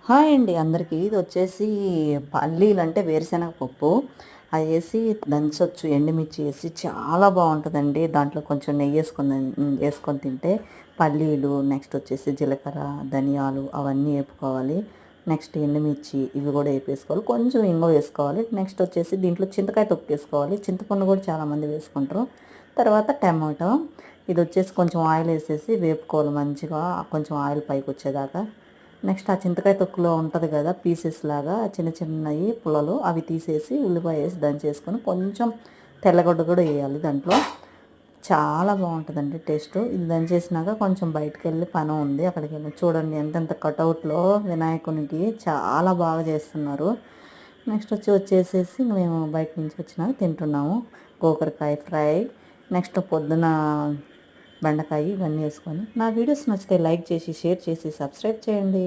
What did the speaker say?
Hi అండి అందరికీ. ఇది వచ్చేసి పల్లీలు అంటే వేరుశనగ పప్పు అది వేసి దంచొచ్చు, ఎండుమిర్చి వేసి చాలా బాగుంటుందండి. దాంట్లో కొంచెం నెయ్యి వేసుకొని తింటే పల్లీలు, నెక్స్ట్ వచ్చేసి జీలకర్ర, ధనియాలు అవన్నీ వేపుకోవాలి. నెక్స్ట్ ఎండుమిర్చి ఇవి కూడా వేపేసుకోవాలి, కొంచెం ఇంగువ వేసుకోవాలి. నెక్స్ట్ వచ్చేసి దీంట్లో చింతకాయ తొక్కు వేసుకోవాలి, చింతపండు కూడా చాలామంది వేసుకుంటారు. తర్వాత టమాటో, ఇది వచ్చేసి కొంచెం ఆయిల్ వేసేసి వేపుకోవాలి మంచిగా, కొంచెం ఆయిల్ పైకి వచ్చేదాకా. నెక్స్ట్ ఆ చింతకాయ తొక్కులో ఉంటుంది కదా పీసెస్ లాగా చిన్న చిన్నవి పుల్లలు, అవి తీసేసి ఉల్లిపాయ వేసి దంచేసుకొని కొంచెం తెల్లగడ్డ కూడా వేయాలి దాంట్లో. చాలా బాగుంటుందండి టేస్ట్. ఇది దంచేసినాక కొంచెం బయటకు వెళ్ళి పని ఉంది, అక్కడికి వెళ్ళి చూడండి ఎంతెంత కటౌట్లో వినాయకునికి చాలా బాగా చేస్తున్నారు. నెక్స్ట్ వచ్చేసేసి మేము బయట నుంచి వచ్చినాక తింటున్నాము గోకరకాయ ఫ్రై. నెక్స్ట్ పొద్దున బెండకాయ ఇవన్నీ వేసుకొని. నా వీడియోస్ నచ్చితే లైక్ చేసి, షేర్ చేసి, సబ్స్క్రైబ్ చేయండి.